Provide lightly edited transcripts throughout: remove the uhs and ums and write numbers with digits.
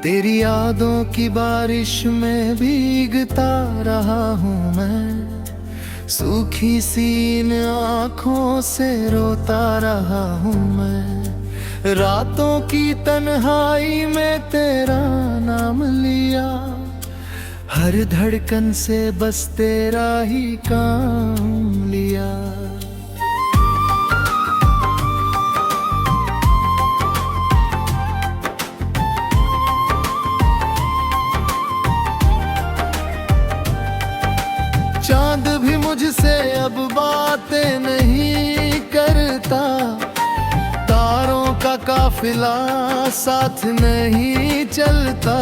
तेरी यादों की बारिश में भीगता रहा हूँ मैं, सूखी सी इन आँखों से रोता रहा हूँ मैं। रातों की तन्हाई में तेरा नाम लिया, हर धड़कन से बस तेरा ही काम लिया। चांद भी मुझसे अब बातें नहीं करता, तारों का काफिला साथ नहीं चलता।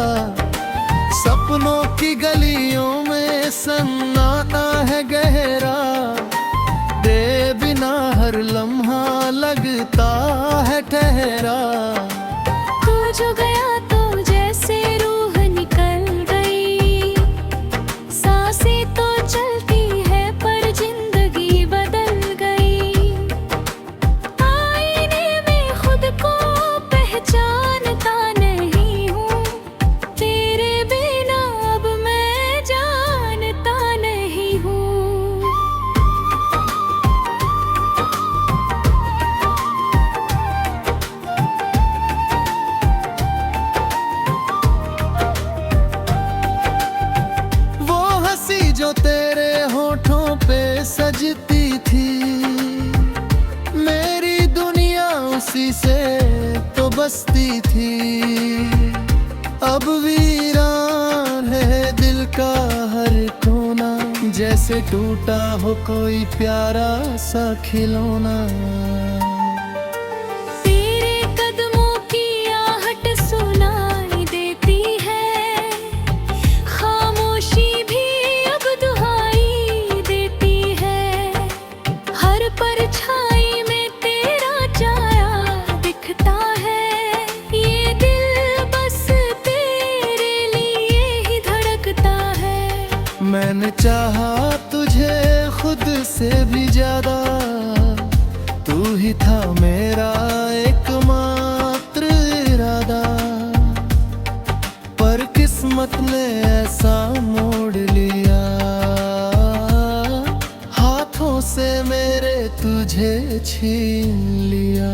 सपनों की गलियों में सन्नाटा है गहरा, दे बिना हर लम्हा लगता है ठहरा। तू जो गया तो जैसे रूह निकल गई, सांसें तो चलती है पर जिंदगी बदल गई। आईने में खुद को पहचानता नहीं हूँ, तेरे बिना अब मैं जानता नहीं हूँ। वो हंसी जो तेरे होठों पे सजती थी, मेरी दुनिया उसी से तो बसती थी। अब वीरान है दिल का हर कोना, जैसे टूटा हो कोई प्यारा सा खिलौना। तेरे कदमों की आहट सुनाई देती है, खामोशी भी अब दुहाई देती है। हर परछाई में तेरा छाया दिखता है, ये दिल बस तेरे लिए ही धड़कता है। मैंने चाहा तुझे खुद से भी ज्यादा, तू ही था मेरा एकमात्र इरादा। पर किस्मत ने ऐसा मोड़ लिया, हाथों से मेरे तुझे छीन लिया।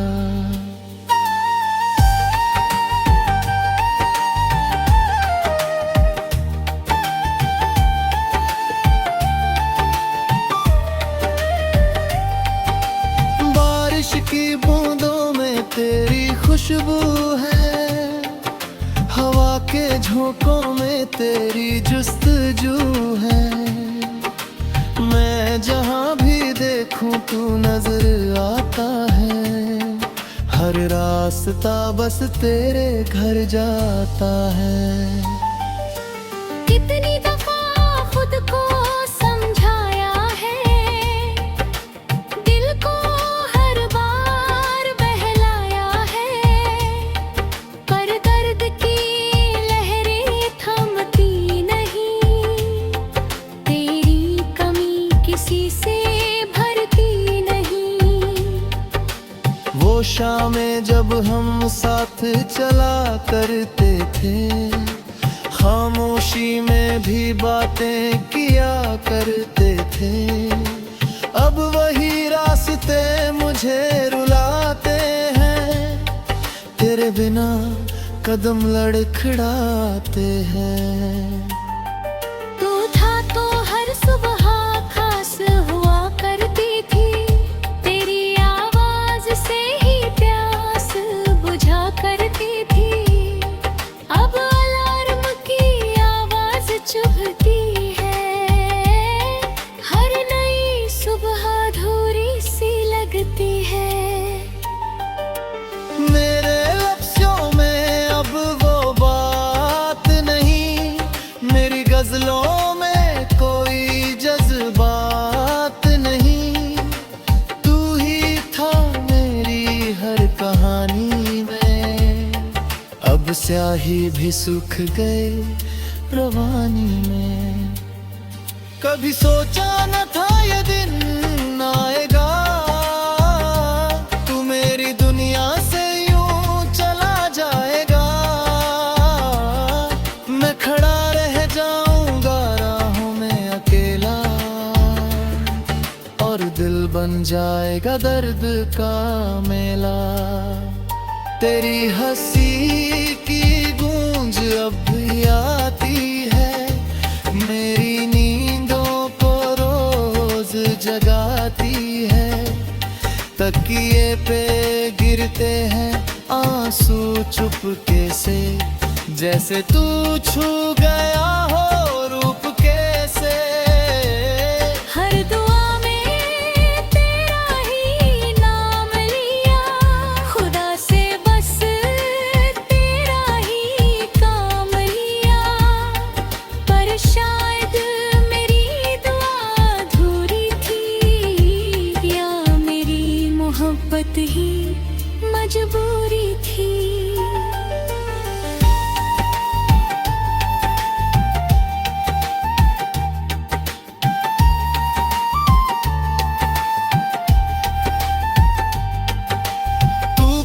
बारिश की बूंदों में तेरी खुशबू है, हवा के झोंकों में तेरी जुस्तजू है। मैं जहाँ भी देखूं तू नजर आता है, हर रास्ता बस तेरे घर जाता है। कितनी दफा खुद को समझाया है, दिल को हर बार बहलाया है, पर दर्द की लहरें थमती नहीं, तेरी कमी किसी से भरती नहीं। वो शामें जब हम साथ चला करते थे, खामोशी में भी बातें किया करते थे। अब वही रास्ते मुझे रुलाते हैं, तेरे बिना कदम लड़खड़ाते हैं। तू था तो हर सुबह खास हुआ करती थी, तेरी आवाज से ही प्यास बुझा करती थी। अब अलार्म की आवाज चुभती है, हर नई सुबह अधूरी सी लगती है। मेरे लफ्ज़ों में अब वो बात नहीं, मेरी गजलों में कोई जज्बात नहीं। तू ही था मेरी हर कहानी में, अब स्याही भी सूख गए रवानी में। कभी सोचा न था ये दिन आएगा, तू मेरी दुनिया से यूं चला जाएगा। बन जाएगा दर्द का मेला। तेरी हंसी की गूंज अब भी आती है, मेरी नींदों को रोज जगाती है। तकिए पे गिरते हैं आंसू चुपके से, जैसे तू छू गया हो रूप कैसे। हर दुआ में तेरा ही नाम लिया, खुदा से बस तेरा ही काम लिया। पर शायद मेरी दुआ अधूरी थी, या मेरी मोहब्बत ही मजबूरी थी।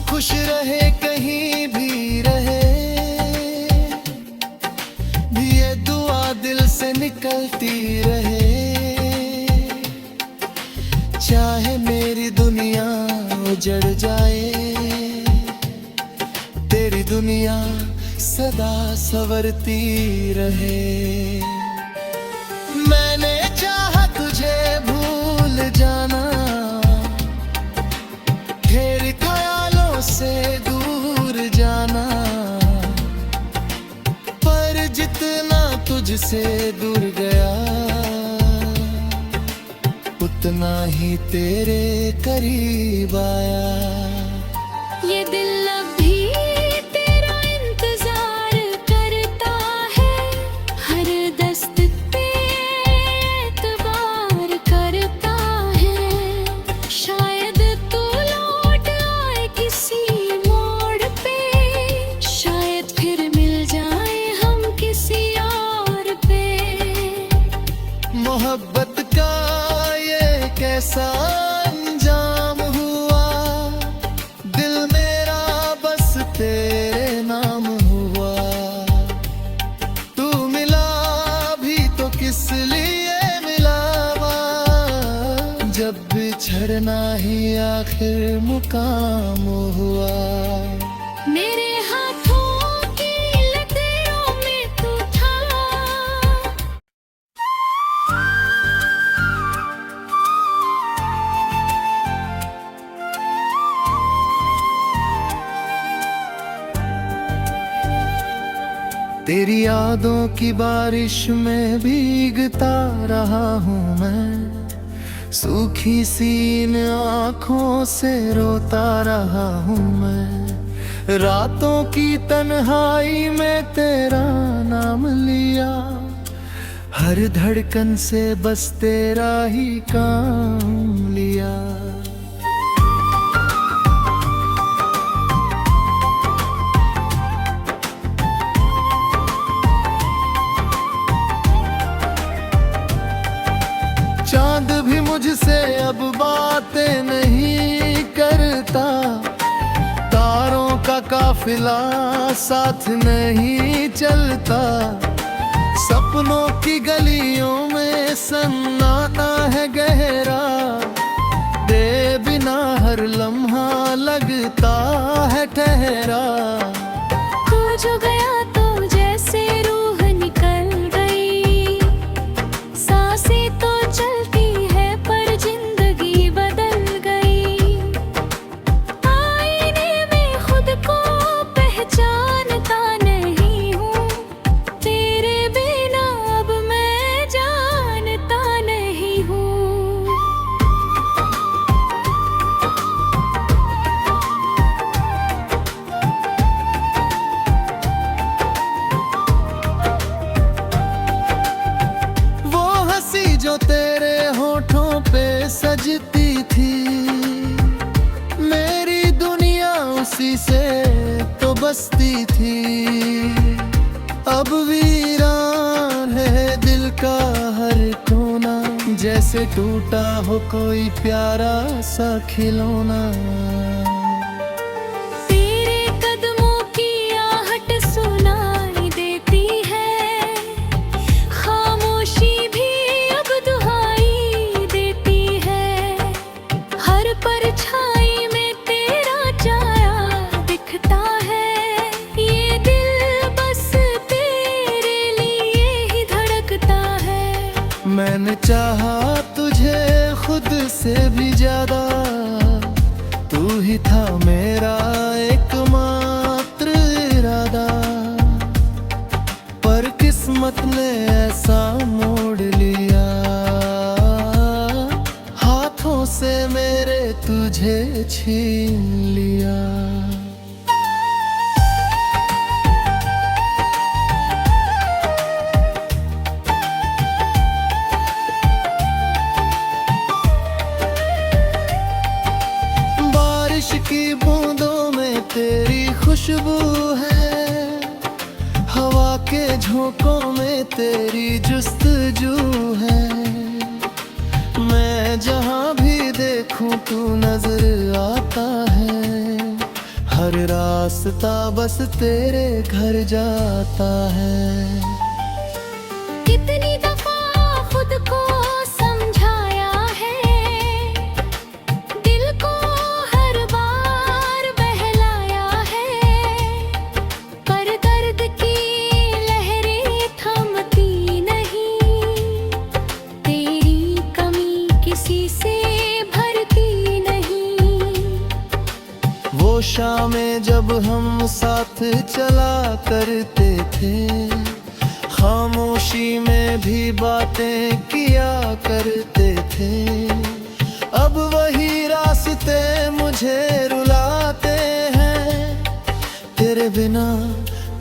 खुश रहे कहीं भी रहे, भी ये दुआ दिल से निकलती रहे। चाहे मेरी दुनिया उजड़ जाए, तेरी दुनिया सदा संवरती रहे। मैंने चाहा तुझे भूल जाना, तेरे ख्यालों से दूर जाना, पर जितना तुझसे दूर गया, उतना ही तेरे करीब आया। ये दिल अब भी तेरा इंतजार करता है, हर दस्तक पे एतबार करता है। शायद तू लौट आए किसी मोड़ पे, शायद फिर मिल जाए हम किसी और पे। मोहब्बत का ये कैसा अंजाम हुआ, दिल मेरा बस तेरे नाम हुआ। तू मिला भी तो किस लिए मिला, जब बिछड़ना ही आखिर मुकाम हुआ। मेरे हाथों की लकीरों में तू था, तेरी यादों की बारिश में भीगता रहा हूँ मैं, सूखी सी इन आँखों से रोता रहा हूँ मैं। रातों की तन्हाई में तेरा नाम लिया, हर धड़कन से बस तेरा ही काम लिया। चांद भी मुझसे अब बातें नहीं करता, तारों का काफिला साथ नहीं चलता। सपनों की गलियों में सन्नाटा है गहरा, दे बिना हर लम्हा लगता है ठहरा। तू जो गया तो जैसे रूह निकल गई, सांसें तो चलती है पर जिंदगी बदल गई। आईने में खुद को पहचानता नहीं हूँ, तेरे बिना अब मैं जानता नहीं हूँ। जो तेरे होठों पे सजती थी, मेरी दुनिया उसी से तो बसती थी। अब वीरान है दिल का हर कोना, जैसे टूटा हो कोई प्यारा सा खिलौना। तेरे कदमों की आहट सुनाई देती है, खामोशी भी अब दुहाई देती है। मैंने चाहा तुझे खुद से भी ज्यादा, तू ही था मेरा एकमात्र इरादा। पर किस्मत ने ऐसा मोड़ लिया, हाथों से मेरे तुझे छीन लिया। बारिश की बूंदों में तेरी खुशबू है, हवा के झोंकों में तेरी जुस्तजू है। मैं जहाँ भी देखूं तू नजर आता है, हर रास्ता बस तेरे घर जाता है। कितनी दफा खुद को समझाया है, दिल को हर बार बहलाया है, पर दर्द की लहरें थमती नहीं, तेरी कमी किसी से भरती नहीं। वो शामें जब हम साथ चला करते थे, खामोशी में भी बातें किया करते थे। अब वही रास्ते मुझे रुलाते हैं, तेरे बिना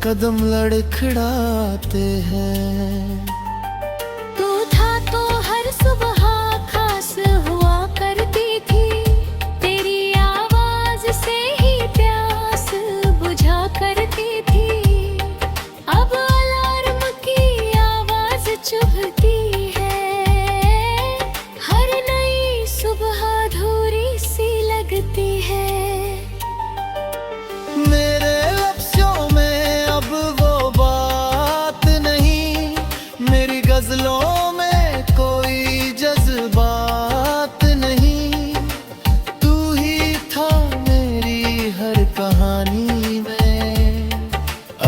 कदम लड़खड़ाते हैं। तू था तो हर सुबह खास हुआ करती थी, तेरी आवाज से ही प्यास बुझा करती थी। अब अलार्म की आवाज चुभती है, हर नई सुबह अधूरी सी लगती है। मेरे लफ्ज़ों में अब वो बात नहीं, मेरी गजलों में कोई जज्बात नहीं। तू ही था मेरी हर कहानी में,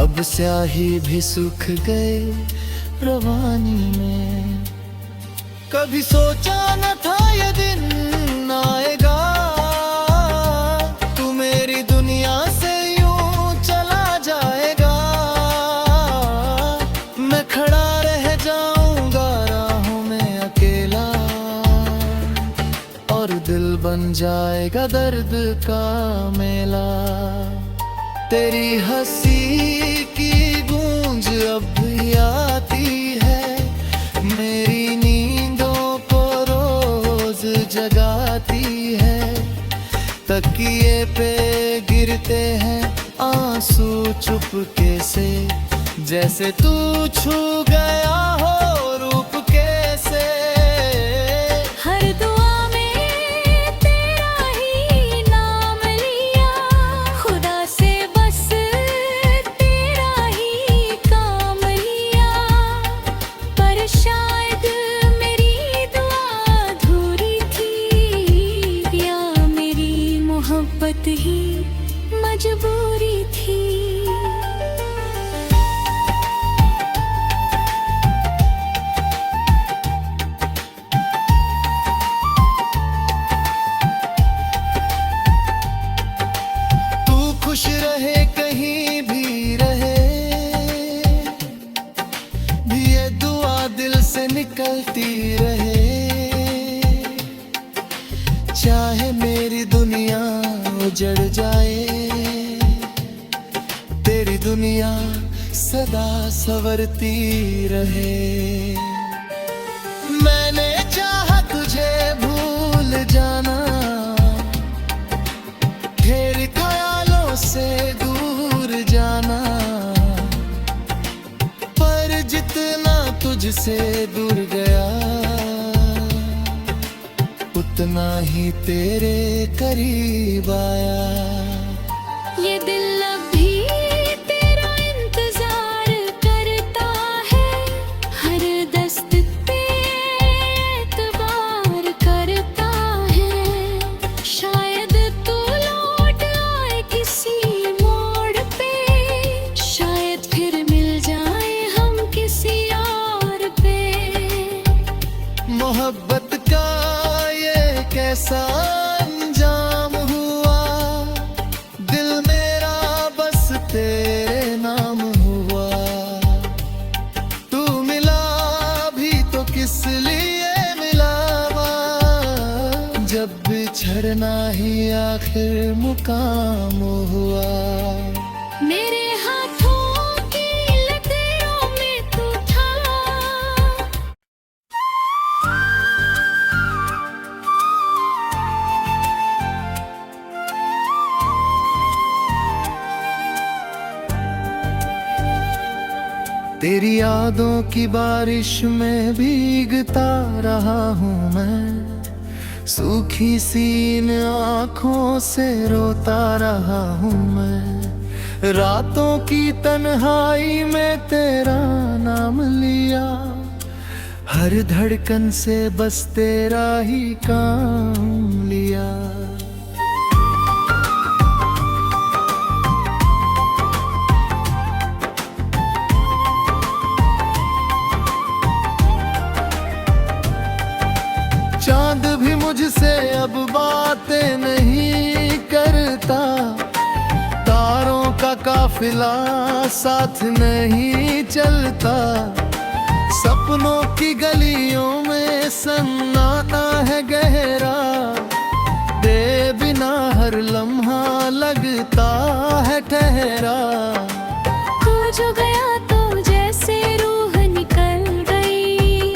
अब स्याही भी सूख गए रवानी में। कभी सोचा न था ये दिन आएगा, तू मेरी दुनिया से यूं चला जाएगा। मैं खड़ा रह जाऊंगा राहों में अकेला, और दिल बन जाएगा दर्द का मेला। तेरी हंसी की गूंज अब भी आती है, मेरी नींदों को रोज जगाती है। तकिए पे गिरते हैं आंसू चुपके से, जैसे तू छू गया हो रूप कैसे। हर दुआ में तेरा ही नाम लिया, खुदा से बस तेरा ही काम लिया। पर शायद मेरी दुआ अधूरी थी, या मेरी मोहब्बत ही मजबूरी थी। खुश रहे कहीं भी रहे, भी ये दुआ दिल से निकलती रहे। चाहे मेरी दुनिया उजड़ जाए, तेरी दुनिया सदा संवरती रहे। मैंने चाहा तुझे भूल जाना, ढेर ख्यालों से दूर जाना, पर जितना तुझसे दूर गया, उतना ही तेरे करीब आया। ये दिल अब भी तेरा इंतजार करता है, हर दस्तक पे एतबार करता है। शायद तू लौट आए किसी मोड़ पे, शायद फिर मिल जाए हम किसी और पे। झरना ही आखिर मुकाम हुआ। मेरे हाथों की लकीरों में तू था। तेरी यादों की बारिश में भीगता रहा हूँ मैं, सूखी सी इन आँखों से रोता रहा हूँ मैं। रातों की तन्हाई में तेरा नाम लिया, हर धड़कन से बस तेरा ही काम लिया। चांद भी मुझसे अब बातें नहीं करता, तारों का काफिला साथ नहीं चलता। सपनों की गलियों में सन्नाटा है गहरा, दे बिना हर लम्हा लगता है ठहरा। तू जो गया तो जैसे रूह निकल गई,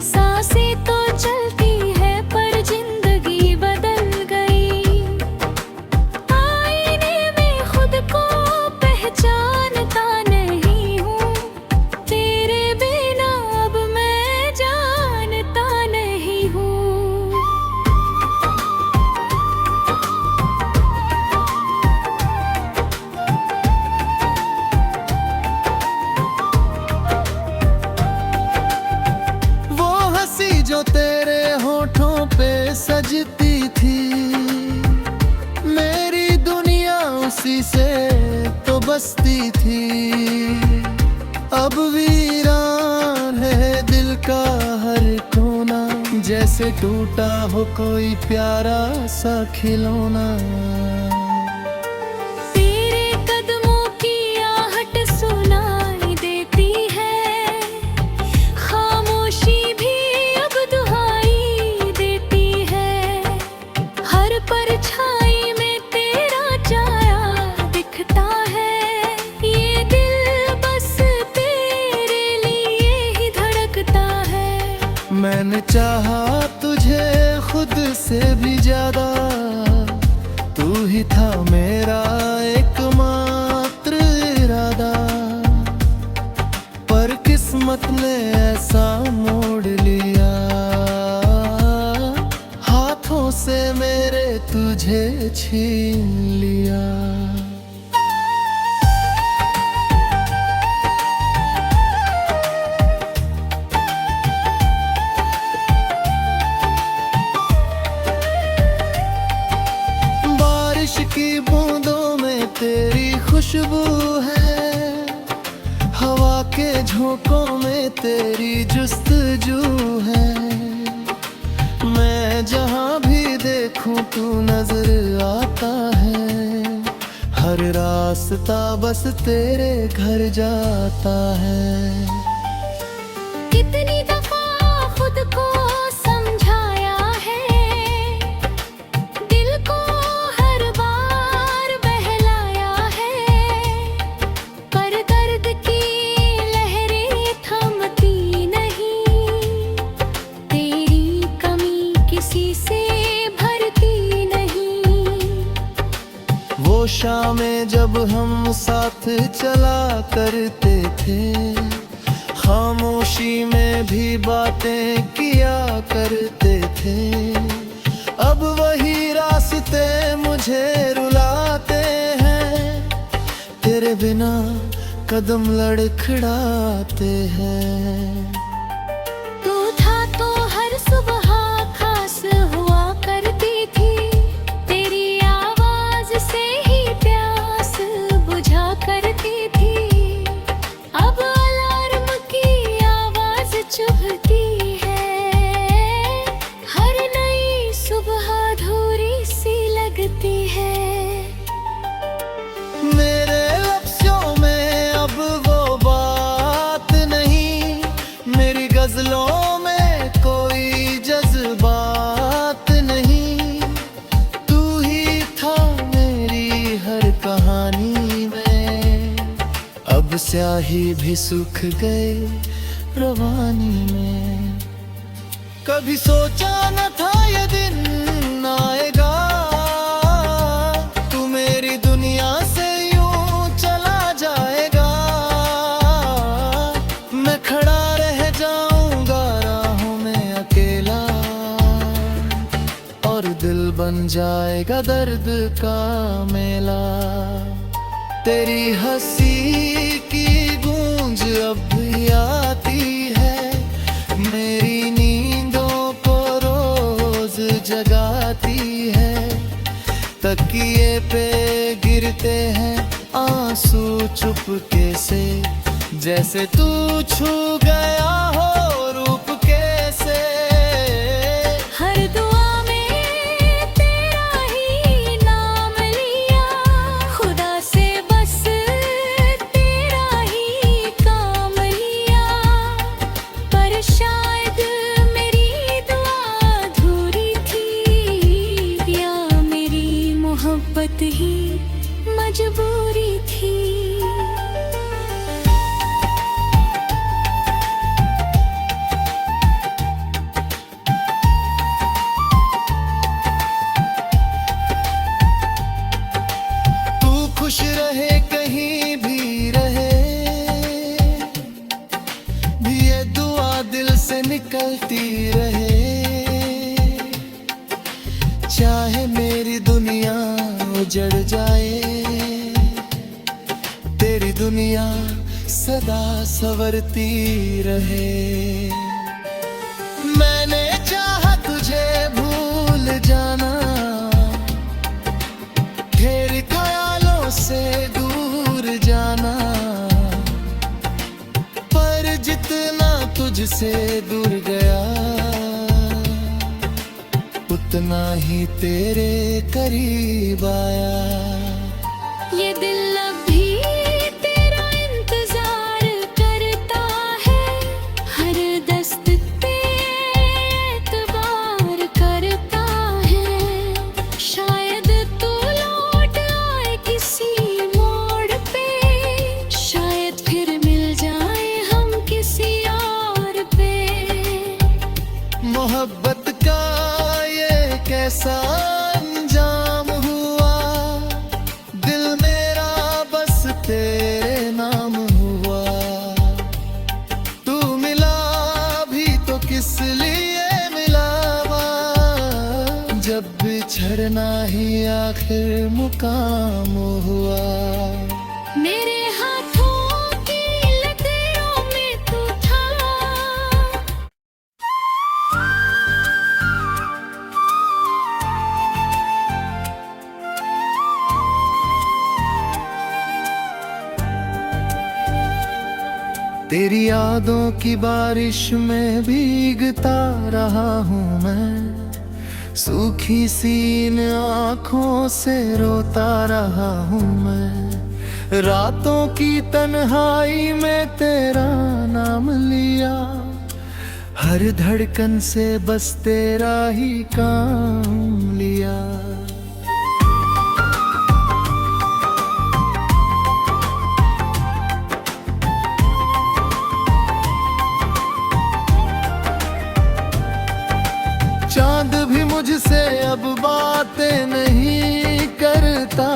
सांसें तो चलती है पर जिंदगी बदल गई। आईने में खुद को पहचानता नहीं हूँ, तेरे बिना अब मैं जानता नहीं हूँ। वो हंसी जो तेरे होठों पे सजती थी, मेरी दुनिया उसी से तो बसती थी। अब वीरान है दिल का हर कोना, जैसे टूटा हो कोई प्यारा सा खिलौना। तेरे कदमों की आहट सुनाई देती है, खामोशी भी अब दुहाई देती है। हर परछाई में तेरा छाया दिखता है, ये दिल बस तेरे लिए ही धड़कता है। मैंने चाहा तुझे खुद से भी ज्यादा, तू ही था मेरा एकमात्र इरादा। पर किस्मत ने ऐसा मोड़ लिया, हाथों से मेरे तुझे छीन लिया। बारिश की बूंदों में तेरी खुशबू है, हवा के झोंकों में तेरी जुस्तजू है। मैं जहाँ भी देखूं तू नजर आता है, हर रास्ता बस तेरे घर जाता है। कितनी दफा खुद को समझाया है, दिल को हर बार बहलाया है। पर दर्द की लहरें थमती नहीं, तेरी कमी किसी से भरती नहीं। वो शामें जब हम साथ चला करते थे, खामोशी में भी बातें किया करते थे। अब वही रास्ते मुझे रुलाते हैं, तेरे बिना कदम लड़खड़ाते हैं। तू था तो हर सुबह खास हुआ करती थी, तेरी आवाज से ही प्यास बुझा करती थी। अब अलार्म की आवाज चुभती है, हर नई सुबह अधूरी सी लगती है। मेरे लफ्ज़ों में अब वो बात नहीं, मेरी गजलों में कोई जज्बात नहीं। स्याही भी सूख गए रवानी में। कभी सोचा न था ये दिन आएगा, तू मेरी दुनिया से यूं चला जाएगा। मैं खड़ा रह जाऊंगा राहों में अकेला, और दिल बन जाएगा दर्द का मेला। तेरी हंसी की गूंज अब भी आती है, मेरी नींदों को रोज जगाती है। तकिए पे गिरते हैं आंसू चुपके से, जैसे तू छू गया हो रूप कैसे। हर दुआ में तेरा ही नाम लिया, खुदा से बस तेरा ही काम लिया। पर शायद मेरी दुआ अधूरी थी, या मेरी मोहब्बत ही मजबूरी थी। खुश रहे कहीं भी रहे, भी ये दुआ दिल से निकलती रहे। चाहे मेरी दुनिया उजड़ जाए, तेरी दुनिया सदा संवरती रहे। मैंने चाहा तुझे भूल जाना, तेरे ख्यालों से दूर जाना। पर जितना तुझसे दूर गया, उतना ही तेरे करीब आया। ये दिल अब भी तेरा इंतजार करता है, हर दस्तक पे एतबार करता है। शायद तू लौट आए किसी मोड़ पे, शायद फिर मिल जाए हम किसी और पे। मोहब्बत का ये कैसा अंजाम हुआ, दिल मेरा बस तेरे नाम हुआ। तू मिला भी तो किस लिए मिला, जब बिछड़ना ही आखिर मुकाम हुआ। मेरे हाथों की लकीरों में तू था, तेरी यादों की बारिश में भीगता रहा हूँ मैं, सूखी सी इन आँखों से रोता रहा हूँ मैं। रातों की तन्हाई में तेरा नाम लिया, हर धड़कन से बस तेरा ही काम लिया। चांद भी मुझसे अब बातें नहीं करता,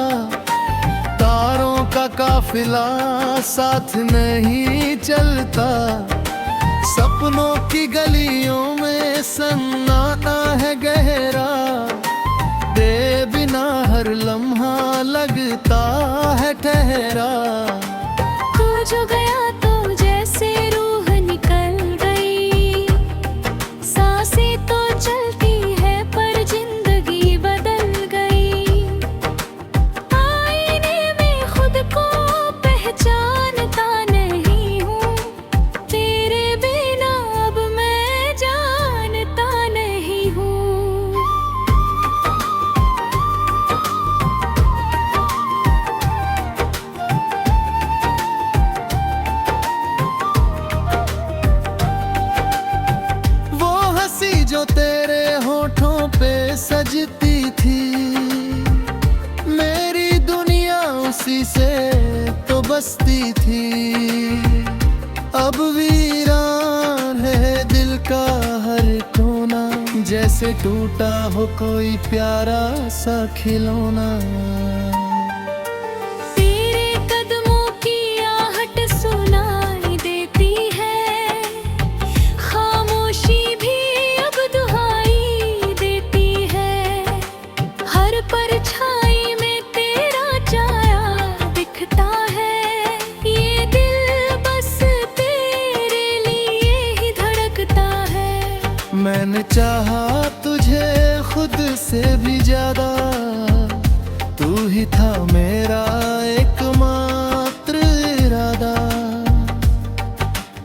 तारों का काफिला साथ नहीं चलता। सपनों की गलियों में सन्नाटा है गहरा, दे बिना हर लम्हा लगता है ठहरा। तू जो गया तो जैसे रूह निकल गई, सांसें तो चलती है पर जिंदगी बदल गई। आईने में खुद को पहचानता नहीं हूँ, तेरे बिना अब मैं जानता नहीं हूँ। जो तेरे होठों पे सजती थी, मेरी दुनिया उसी से तो बसती थी, अब वीरान है दिल का हर कोना, जैसे टूटा हो कोई प्यारा सा खिलौना। तेरे कदमों की आहट सुनाई देती है, खामोशी भी अब दुहाई देती है। हर परछाई में तेरा छाया दिखता है, ये दिल बस तेरे लिए ही धड़कता है। मैंने चाहा तुझे खुद से भी ज्यादा, तू ही था मेरा एकमात्र इरादा,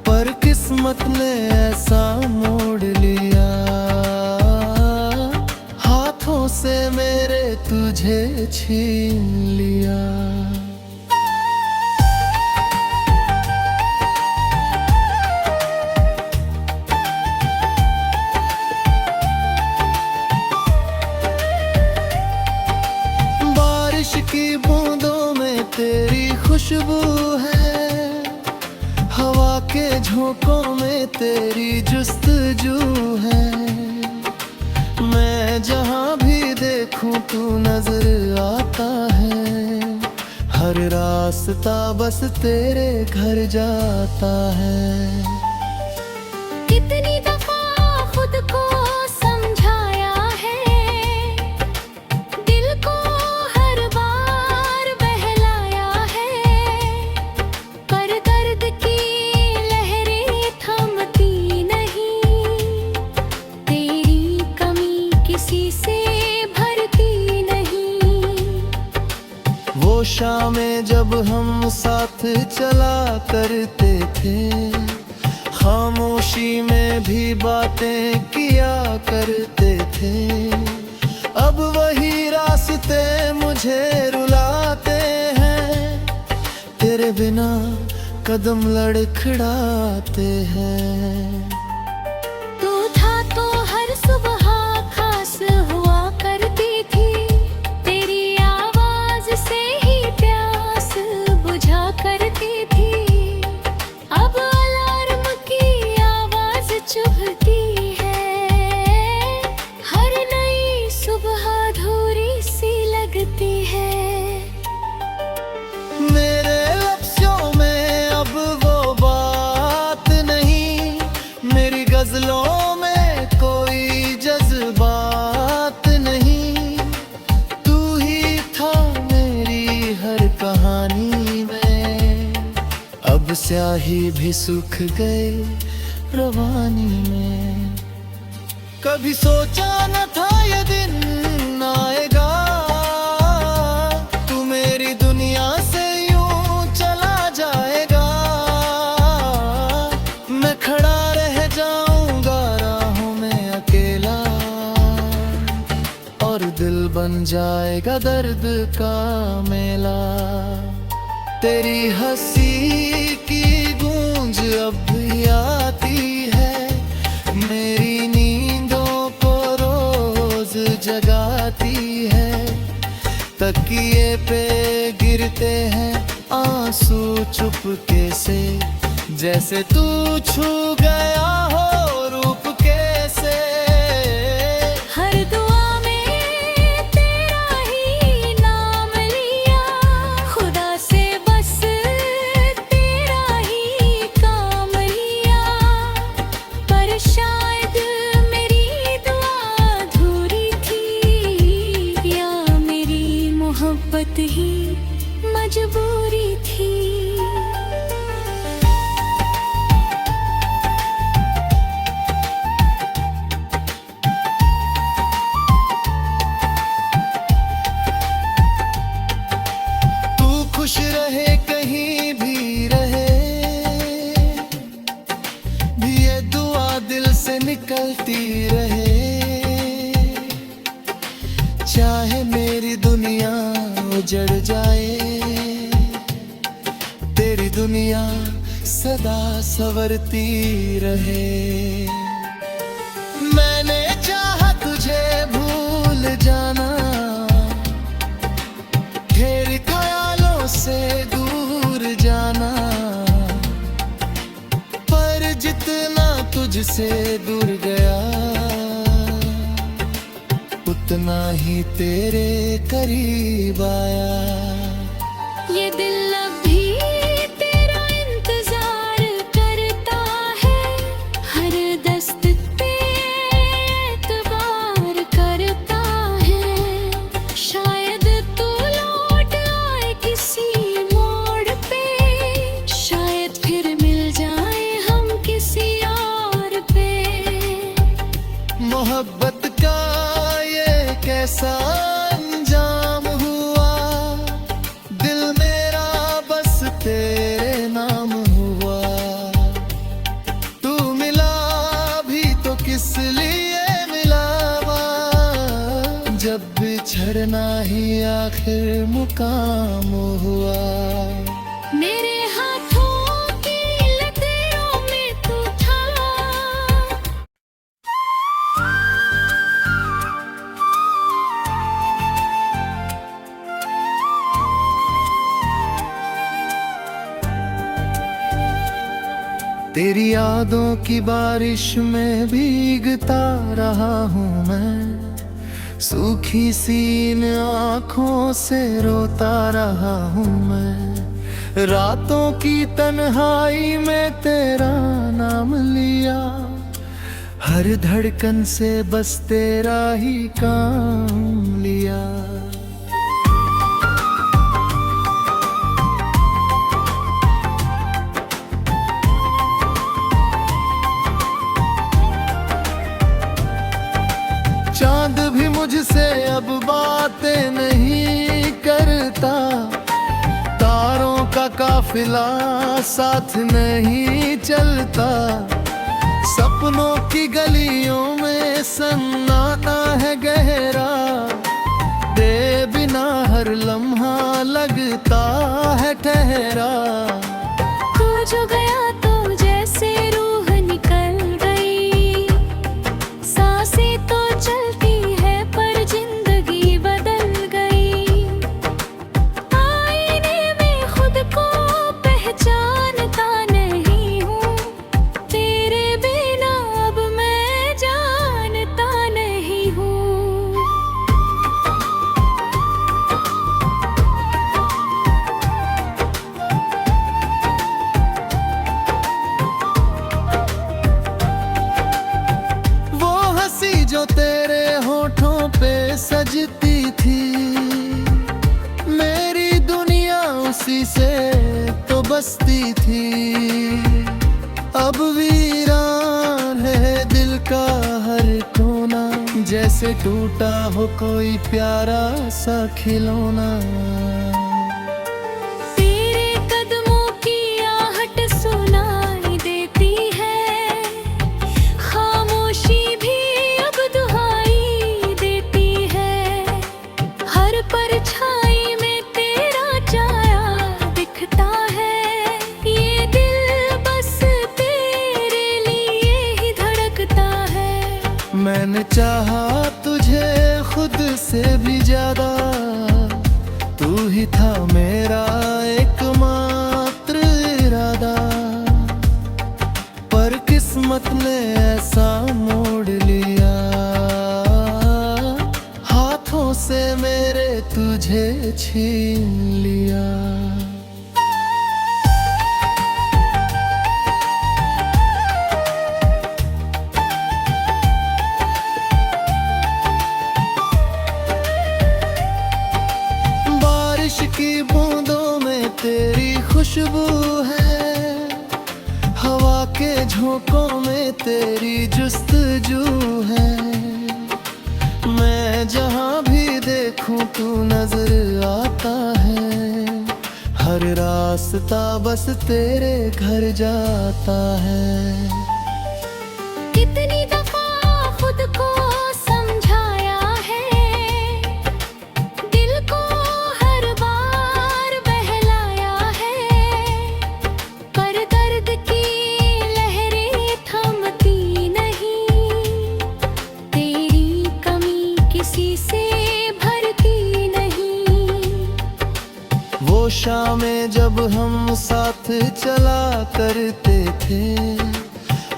पर किस्मत ने ऐसा मोड़ लिया, हाथों से मेरे तुझे छीन लिया। बारिश की बूंदों में तेरी खुशबू है, हवा के झोंकों में तेरी जुस्तजू है। मैं जहां भी देखूं तू नजर आता है, हर रास्ता बस तेरे घर जाता है। कितनी दफा खुद को समझाया है, दिल को हर बार बहलाया है, पर दर्द की लहरें थमती नहीं, तेरी कमी किसी से भरती नहीं। वो शामें जब हम साथ चला करते थे, खामोशी में भी बातें किया करते थे, अब वही रास्ते मुझे रुलाते हैं, तेरे बिना कदम लड़खड़ाते हैं। तू था तो हर सुबह खास हुआ करती थी, तेरी आवाज से ही प्यास बुझा करती थी। अब अलार्म की आवाज चुभती है, हर नई सुबह अधूरी सी लगती है। मेरे लफ्ज़ों में अब वो बात नहीं, मेरी गजलों में कोई जज्बात नहीं, तू ही था मेरी हर कहानी में, अब स्याही भी सूख गए रवानी में। कभी सोचा न था ये दिन आएगा, तू मेरी दुनिया से यूं चला जाएगा, मैं खड़ा रह जाऊंगा राहों में अकेला, और दिल बन जाएगा दर्द का मेला। तेरी हंसी की गूंज अब भी आती है, मेरी नींदों को रोज जगाती है, तकिए पे गिरते हैं आंसू चुपके से, जैसे तू छू गया हो रूप कैसे। हर दुआ में तेरा ही नाम लिया, खुदा से बस तेरा ही काम लिया, पर शायद मेरी दुआ अधूरी थी, या मेरी मोहब्बत ही मजबूरी थी। तू खुश रहे कहीं भी रहे, भी ये दुआ दिल से निकलती रहे, चाहे मेरी दुनिया उजड़ जाए, तेरी दुनिया सदा संवरती रहे। मैंने चाहा तुझे भूल जाना, ढेर ख्यालों से दूर जा दूर गया, उतना ही तेरे करीब आया। ये दिल अब भी तेरा इंतजार करता है, हर दस्तक पे एतबार करता है। शायद तू लौट आए किसी मोड़ पे, शायद फिर मिल जाए हम किसी और पे। मोहब्बत का ये कैसा अंजाम हुआ, दिल मेरा बस तेरे नाम हुआ। तू मिला भी तो किस लिए मिला वहाँ, जब बिछड़ना ही आखिर मुकाम हुआ। मेरे हाथों की लकीरों में तू था, तेरी यादों की बारिश में भीगता रहा हूँ मैं, सूखी सी इन आँखों से रोता रहा हूँ मैं। रातों की तन्हाई में तेरा नाम लिया, हर धड़कन से बस तेरा ही काम लिया। चांद भी मुझसे अब बातें नहीं करता, तारों का काफिला साथ नहीं चलता। सपनों की गलियों में सन्नाटा है गहरा, दे बिना हर लम्हा लगता है ठहरा। तू जो गया तो जैसे रूह निकल गई, सांसें तो चलती है पर जिंदगी बदल गई। आईने में खुद को पहचानता नहीं हूँ, तेरे बिना अब मैं जानता नहीं हूँ। वो हंसी जो तेरे होठों पे सजती थी, मेरी दुनिया उसी से तो बसती थी। अब वीरान है दिल का हर कोना, जैसे टूटा हो कोई प्यारा सा खिलौना। तेरे कदमों की आहट सुनाई देती है, खामोशी भी अब दुहाई देती है। हर परछाई में तेरा छाया दिखता है, ये दिल बस तेरे लिए ही धड़कता है। मैंने चाहा तुझे खुद से भी ज्यादा, तू ही था मेरा एकमात्र इरादा। पर किस्मत ने ऐसा मोड़ लिया, हाथों से मेरे तुझे छीन लिया। बारिश की बूंदों में तेरी खुशबू है, हवा के झोंकों में तेरी जुस्तजू है। मैं जहाँ भी देखूं तू नजर आता है, हर रास्ता बस तेरे घर जाता है। कितनी दफा खुद को समझाया है, दिल को हर बार बहलाया है, पर दर्द की लहरें थमती नहीं, तेरी कमी किसी से भरती नहीं। वो शामें जब हम साथ चला करते थे,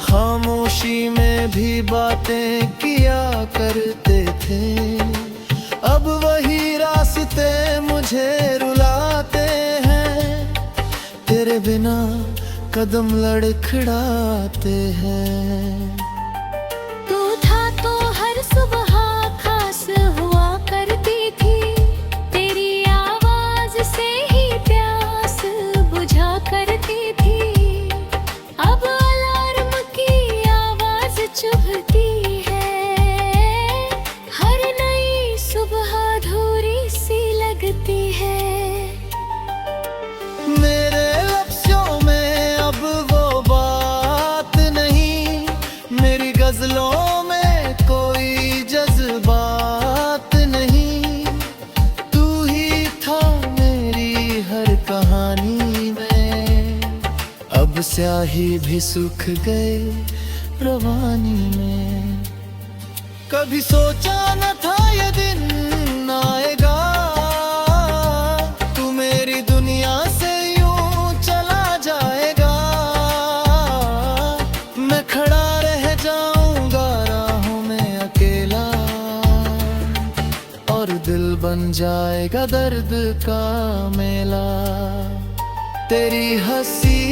खामोशी में भी ही बातें किया करते थे, अब वही रास्ते मुझे रुलाते हैं। तेरे बिना कदम लड़खड़ाते हैं। तू था तो हर सुबह खास हुआ करती थी, तेरी आवाज से ही प्यास बुझा करती थी। अब अलार्म की आवाज चुभती है, हर नई सुबह अधूरी सी लगती है। मेरे लफ्ज़ों में अब वो बात नहीं, मेरी गजलों में कोई जज्बात नहीं। तू ही था मेरी हर कहानी में, अब स्याही भी सूख गए रवानी में। कभी सोचा न था ये दिन आएगा, तू मेरी दुनिया से यूं चला जाएगा। मैं खड़ा रह जाऊंगा राहों में अकेला, और दिल बन जाएगा दर्द का मेला। तेरी हंसी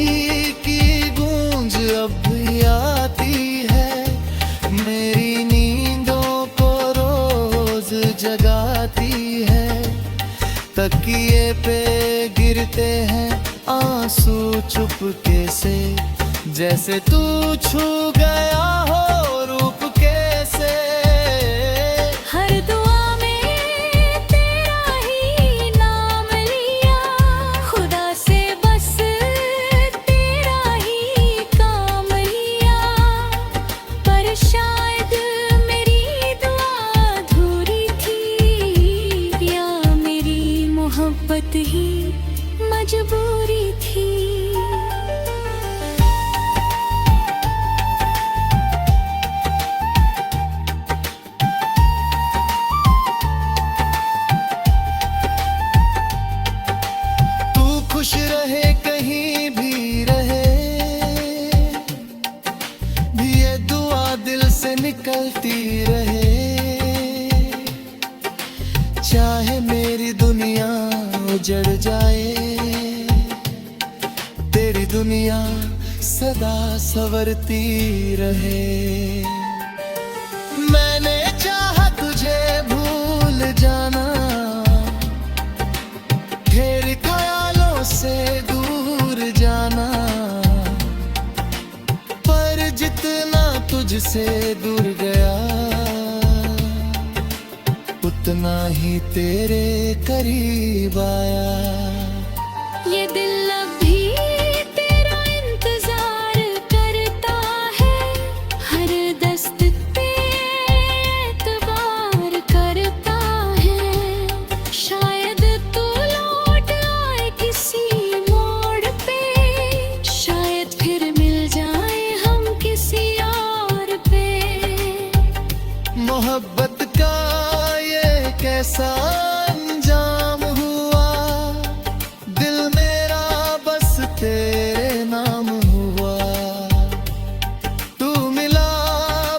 की गूंज अब भी आती है, मेरी नींदों को रोज जगाती है। तकिए पे गिरते हैं आंसू चुपके से, जैसे तू छू गया हो रूप कैसे। हर दुआ में तेरा ही नाम लिया, खुदा से बस तेरा ही काम लिया। पर शायद मेरी दुआ अधूरी थी, या मेरी मोहब्बत ही मजबूरी थी। खुश रहे कहीं भी रहे, भी ये दुआ दिल से निकलती रहे। चाहे मेरी दुनिया उजड़ जाए, तेरी दुनिया सदा संवरती रहे। मैंने चाहा तुझे भूल जाना, ढेर ख्यालों से दूर जाना, पर जितना तुझसे दूर गया, उतना ही तेरे करीब आया। ये दिल अब भी तेरा इंतजार करता है, हर दस्तक पे एतबार करता है। शायद तू लौट आए किसी मोड़ पे, शायद फिर मिल जाए हम किसी और पे। मोहब्बत का ये कैसा अंजाम हुआ, दिल मेरा बस तेरे नाम हुआ। तू मिला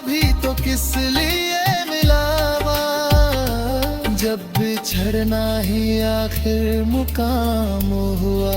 भी तो किस लिए मिला, जब बिछड़ना ही आखिर मुकाम हुआ।